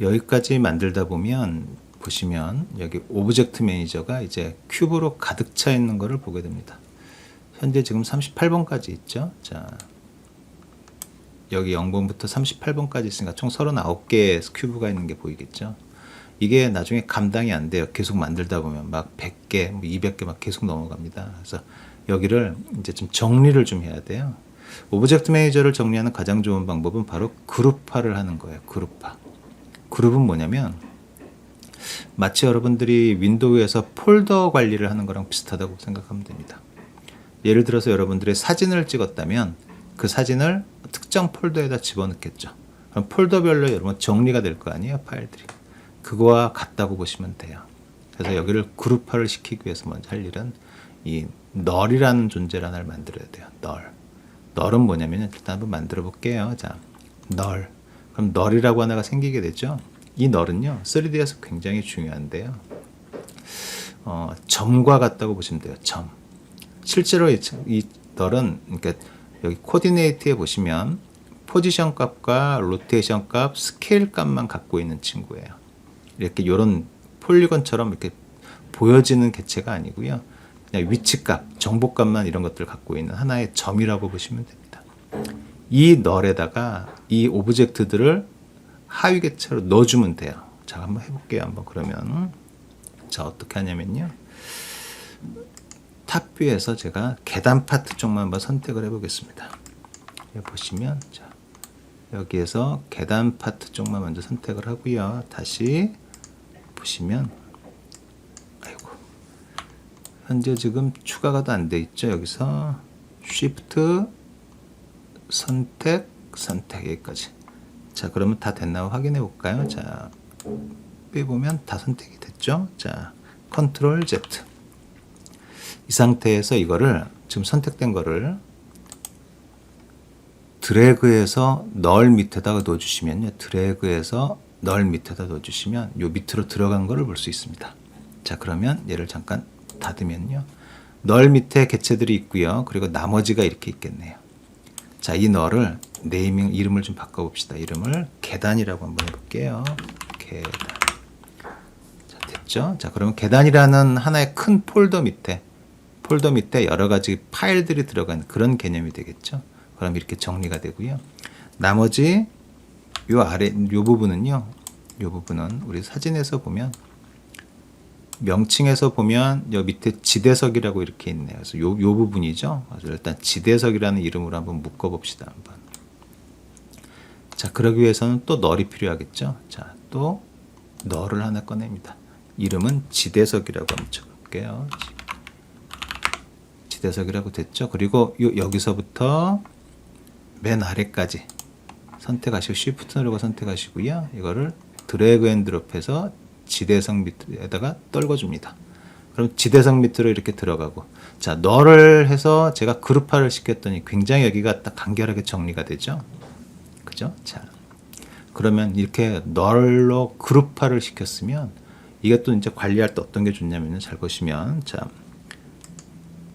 여기까지 만들다 보면 보시면 여기 오브젝트 매니저가 이제 큐브로 가득 차 있는 것을 보게 됩니다. 현재 지금 38번까지 있죠. 자, 여기 0번부터 38번까지 있으니까 총 39개의 큐브가 있는 게 보이겠죠. 이게 나중에 감당이 안 돼요. 계속 만들다 보면 막 100개, 200개 막 계속 넘어갑니다. 그래서 여기를 이제 좀 정리를 좀 해야 돼요. 오브젝트 매니저를 정리하는 가장 좋은 방법은 바로 그룹화를 하는 거예요. 그룹화. 그룹은 뭐냐면 마치 여러분들이 윈도우에서 폴더 관리를 하는 거랑 비슷하다고 생각하면 됩니다. 예를 들어서 여러분들의 사진을 찍었다면 그 사진을 특정 폴더에다 집어넣겠죠. 그럼 폴더별로 여러분 정리가 될 거 아니에요, 파일들이. 그거와 같다고 보시면 돼요. 그래서 여기를 그룹화를 시키기 위해서 먼저 할 일은 이 널이라는 존재를 하나를 만들어야 돼요. 널은 뭐냐면 일단 한번 만들어 볼게요. 자, 널. 그럼 널이라고 하나가 생기게 되죠. 이 널은요 3D에서 굉장히 중요한데요. 점과 같다고 보시면 돼요. 점. 실제로 이 널은 그러니까 여기 코디네이트에 보시면 포지션 값과 로테이션 값, 스케일 값만 갖고 있는 친구예요. 이렇게 이런 폴리곤처럼 이렇게 보여지는 객체가 아니고요. 그냥 위치 값, 정보 값만 이런 것들을 갖고 있는 하나의 점이라고 보시면 됩니다. 이 널에다가 이 오브젝트들을 하위 객체로 넣어주면 돼요. 자, 한번 해볼게요. 한번 그러면 자 어떻게 하냐면요. 탑뷰에서 제가 계단 파트 쪽만 한번 선택을 해보겠습니다. 여기 보시면 자 여기에서 계단 파트 쪽만 먼저 선택을 하고요. 다시 보시면 아이고 현재 지금 추가가 안 돼 있죠. 여기서 Shift 선택 여기까지. 자 그러면 다 됐나 확인해 볼까요? 자 빼보면 다 선택이 됐죠. 자 컨트롤 Z. 이 상태에서 이거를 지금 선택된 거를 드래그해서 널 밑에다가 넣어주시면요. 드래그해서 널 밑에다 넣어주시면 요 밑으로 들어간 거를 볼 수 있습니다. 자 그러면 얘를 잠깐 닫으면요. 널 밑에 객체들이 있고요. 그리고 나머지가 이렇게 있겠네요. 자, 이 널을 네이밍 이름을 좀 바꿔봅시다. 이름을 계단이라고 한번 해볼게요. 계단. 자, 됐죠? 자, 그러면 계단이라는 하나의 큰 폴더 밑에 여러 가지 파일들이 들어간 그런 개념이 되겠죠. 그럼 이렇게 정리가 되고요. 나머지 요 아래 요 부분은요. 요 부분은 우리 사진에서 보면 명칭에서 보면 요 밑에 지대석이라고 이렇게 있네요. 그래서 요 부분이죠. 그래서 일단 지대석이라는 이름으로 한번 묶어 봅시다. 한번. 자, 그러기 위해서는 또 널이 필요하겠죠. 자, 또 널을 하나 꺼냅니다. 이름은 지대석이라고 한번 쳐볼게요. 지대석이라고 됐죠. 그리고 여기서부터 맨 아래까지 선택하시고 Shift 누르고 선택하시고요. 이거를 드래그 앤 드롭해서 지대석 밑에다가 떨궈줍니다. 그럼 지대석 밑으로 이렇게 들어가고 자 널을 해서 제가 그룹화를 시켰더니 굉장히 여기가 딱 간결하게 정리가 되죠. 그죠? 자 그러면 이렇게 널로 그룹화를 시켰으면 이게 또 이제 관리할 때 어떤 게 좋냐면요. 잘 보시면 자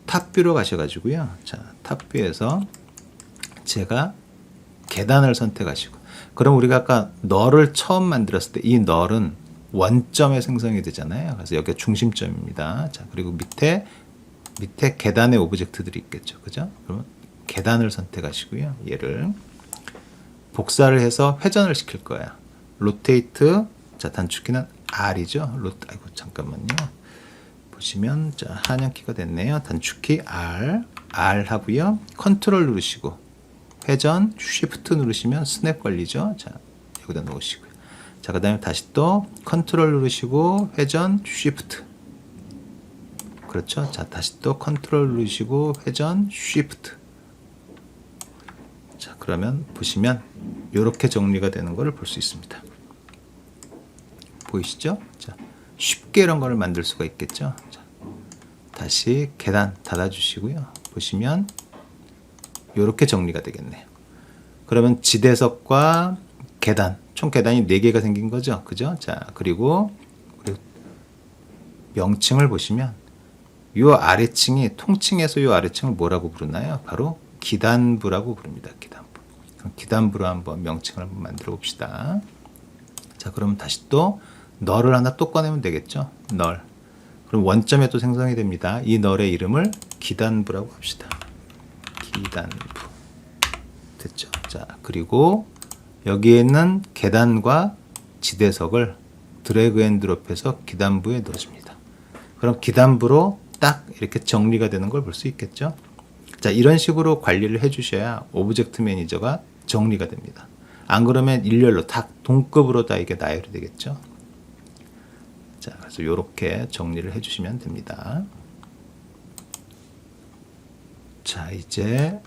탑뷰로 가셔가지고요. 자 탑뷰에서 제가 계단을 선택하시고 그럼 우리가 아까 널을 처음 만들었을 때 이 널은 원점에 생성이 되잖아요. 그래서 여기가 중심점입니다. 자 그리고 밑에 계단의 오브젝트들이 있겠죠. 그죠? 그러면 계단을 선택하시고요. 얘를 복사를 해서 회전을 시킬 거야. 로테이트 자 단축키는 R이죠. 아이고 잠깐만요. 보시면 자 한양키가 됐네요. 단축키 R 하고요. 컨트롤 누르시고 회전 쉬프트 누르시면 스냅 걸리죠. 자 여기다 놓으시고요. 자 그 다음에 다시 또 컨트롤 누르시고 회전 쉬프트 그렇죠. 자 다시 또 컨트롤 누르시고 회전 쉬프트 자 그러면 보시면 이렇게 정리가 되는 것을 볼 수 있습니다. 보이시죠? 자 쉽게 이런 거를 만들 수가 있겠죠. 자, 다시 계단 닫아주시고요. 보시면 이렇게 정리가 되겠네요. 그러면 지대석과 계단, 총 계단이 4개가 생긴 거죠. 그죠? 자, 그리고 우리 명칭을 보시면 이 아래층이 통칭해서 이 아래층을 뭐라고 부르나요? 바로 기단부라고 부릅니다. 기단부. 그럼 기단부로 한번 명칭을 한번 만들어 봅시다. 자, 자, 그럼 다시 또 널을 하나 또 꺼내면 되겠죠. 널. 그럼 원점에 또 생성이 됩니다. 이 널의 이름을 기단부라고 합시다. 기단부. 됐죠. 자, 그리고 여기에 있는 계단과 지대석을 드래그 앤 드롭해서 기단부에 넣어줍니다. 그럼 기단부로 딱 이렇게 정리가 되는 걸 볼 수 있겠죠. 자, 이런 식으로 관리를 해주셔야 오브젝트 매니저가 정리가 됩니다. 안 그러면 일렬로 다 동급으로 다 이게 나열이 되겠죠. 자, 그래서 이렇게 정리를 해주시면 됩니다. 자, 이제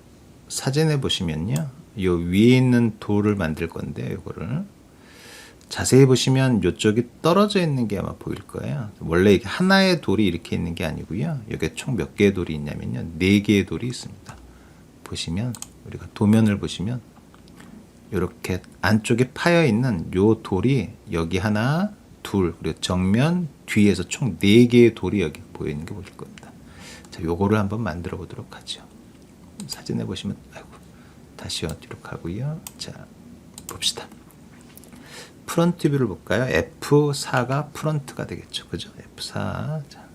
사진에 보시면요, 요 위에 있는 돌을 만들 건데, 요거를 자세히 보시면 이쪽이 떨어져 있는 게 아마 보일 거예요. 원래 이게 하나의 돌이 이렇게 있는 게 아니고요. 여기에 총 몇 개의 돌이 있냐면요, 4개의 돌이 있습니다. 보시면 우리가 도면을 보시면 이렇게 안쪽에 파여 있는 요 돌이 여기 하나, 둘, 그리고 정면 뒤에서 총 4개의 돌이 여기 보여 있는 게 보일 겁니다. 자, 요거를 한번 만들어 보도록 하죠. 사진에 보시면, 아이고, 다시요, 뒤로 가고요. 자, 봅시다. 프런트 뷰를 볼까요? F4가 프런트가 되겠죠. 그죠? F4. 자,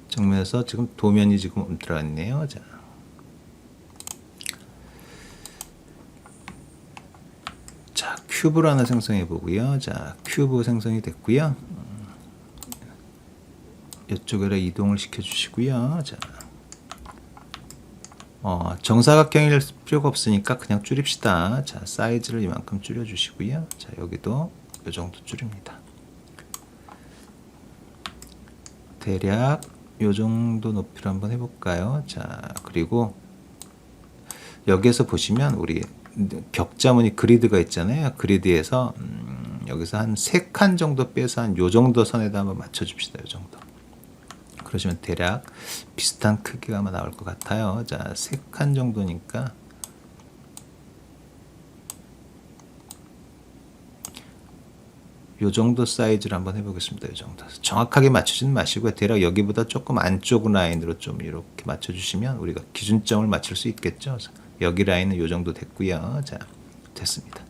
정면에서 지금 도면이 지금 들어가 있네요. 자. 자, 큐브를 하나 생성해 보고요. 자, 큐브 생성이 됐고요. 이쪽으로 이동을 시켜 주시고요. 자. 정사각형일 필요가 없으니까 그냥 줄입시다. 자, 사이즈를 이만큼 줄여 주시고요. 자, 여기도 이 정도 줄입니다. 대략 이 정도 높이로 한번 해볼까요? 자, 그리고 여기에서 보시면 우리 격자무늬 그리드가 있잖아요. 그리드에서 여기서 한 3칸 정도 빼서 한 요 정도 선에다 한번 맞춰줍시다. 요 정도. 그러시면 대략 비슷한 크기가 아마 나올 것 같아요. 자, 3칸 정도니까 요 정도 사이즈를 한번 해보겠습니다. 요 정도. 정확하게 맞추지는 마시고요. 대략 여기보다 조금 안쪽 라인으로 좀 이렇게 맞춰주시면 우리가 기준점을 맞출 수 있겠죠. 여기 라인은 요 정도 됐고요. 자, 됐습니다.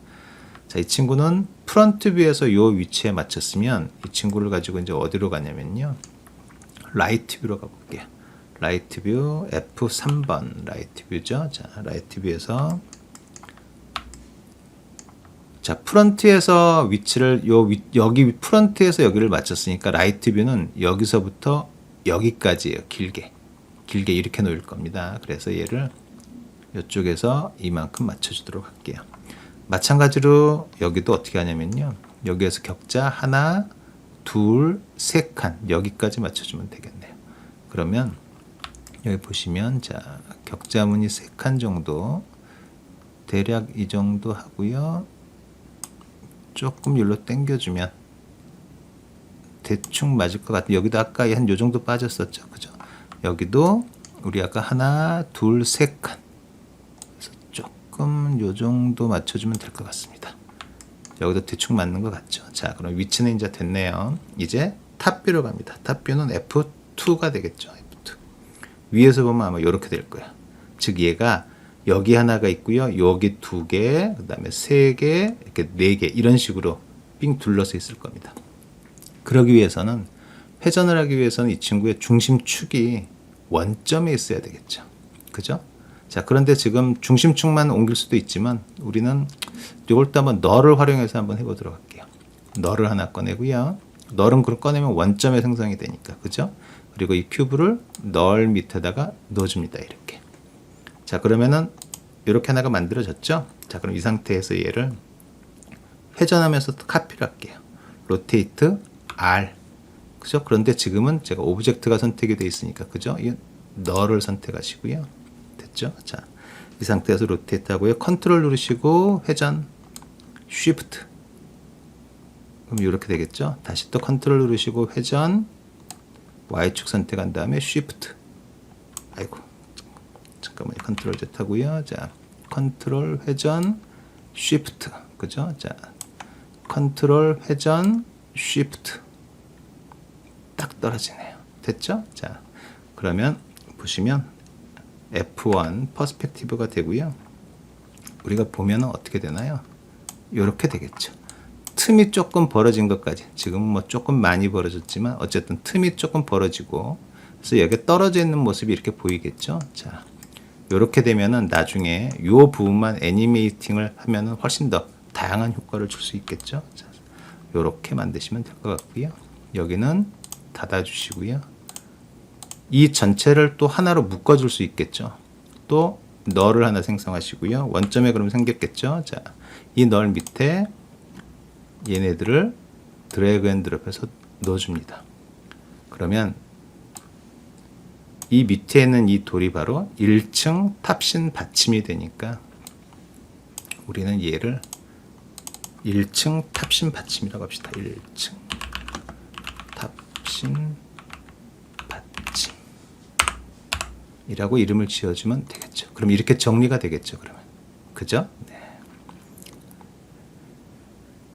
자, 이 친구는 프런트 뷰에서 요 위치에 맞췄으면 이 친구를 가지고 이제 어디로 가냐면요, 라이트 뷰로 가볼게요. 라이트 뷰 F3번 라이트 뷰죠. 자, 라이트 뷰에서 자, 프런트에서 위치를 여기 프런트에서 여기를 맞췄으니까 라이트 뷰는 여기서부터 여기까지예요. 길게 이렇게 놓을 겁니다. 그래서 얘를 이쪽에서 이만큼 맞춰주도록 할게요. 마찬가지로 여기도 어떻게 하냐면요, 여기에서 격자 하나, 둘, 3칸 여기까지 맞춰주면 되겠네요. 그러면 여기 보시면, 자, 격자무늬 3칸 정도, 대략 이 정도 하고요. 조금 일로 당겨주면 대충 맞을 것 같아요. 여기도 아까 한 요 정도 빠졌었죠. 그죠? 여기도 우리 아까 하나, 둘, 3칸. 그래서 조금 요 정도 맞춰주면 될 것 같습니다. 여기도 대충 맞는 것 같죠. 자, 그럼 위치는 이제 됐네요. 이제 탑뷰로 갑니다. 탑뷰는 F2가 되겠죠. F2. 위에서 보면 아마 이렇게 될 거야. 즉 얘가 여기 하나가 있고요. 여기 2개, 그 다음에 3개, 이렇게 4개 이런 식으로 삥 둘러서 있을 겁니다. 그러기 위해서는, 회전을 하기 위해서는 이 친구의 중심축이 원점에 있어야 되겠죠. 그죠? 자, 그런데 지금 중심축만 옮길 수도 있지만 우리는 이걸 또 한번 널을 활용해서 한번 해보도록 할게요. 널을 하나 꺼내고요. 널은 그걸 꺼내면 원점에 생성이 되니까, 그죠? 그리고 이 큐브를 널 밑에다가 넣어줍니다. 이렇게. 자, 그러면은 이렇게 하나가 만들어졌죠? 자, 그럼 이 상태에서 얘를 회전하면서 또 카피를 할게요. 로테이트 R. 그죠? 그런데 지금은 제가 오브젝트가 선택이 되어 있으니까, 그죠? 이 널을 선택하시고요. 됐죠? 자, 이 상태에서 로테이트 하고요. 컨트롤 누르시고 회전, 쉬프트. 그럼 이렇게 되겠죠? 다시 또 컨트롤 누르시고 회전, Y축 선택한 다음에 쉬프트. 아이고, 잠깐만요. 컨트롤 Z 하고요. 자, 컨트롤 회전, 쉬프트. 그죠? 자, 컨트롤 회전, 쉬프트. 딱 떨어지네요. 됐죠? 자, 그러면 보시면 F1 퍼스펙티브가 되고요. 우리가 보면은 어떻게 되나요? 이렇게 되겠죠. 틈이 조금 벌어진 것까지, 지금 뭐 조금 많이 벌어졌지만 어쨌든 틈이 조금 벌어지고, 그래서 여기 떨어져 있는 모습이 이렇게 보이겠죠. 자, 이렇게 되면은 나중에 이 부분만 애니메이팅을 하면은 훨씬 더 다양한 효과를 줄 수 있겠죠. 자, 이렇게 만드시면 될 것 같고요. 여기는 닫아주시고요. 이 전체를 또 하나로 묶어줄 수 있겠죠. 또 널을 하나 생성하시고요. 원점에 그럼 생겼겠죠. 자, 이 널 밑에 얘네들을 드래그 앤 드롭해서 넣어줍니다. 그러면 이 밑에 있는 이 돌이 바로 1층 탑신 받침이 되니까 우리는 얘를 1층 탑신 받침이라고 합시다. 1층 탑신 받침이라고 이름을 지어주면 되겠죠. 그럼 이렇게 정리가 되겠죠. 그러면 그죠? 네.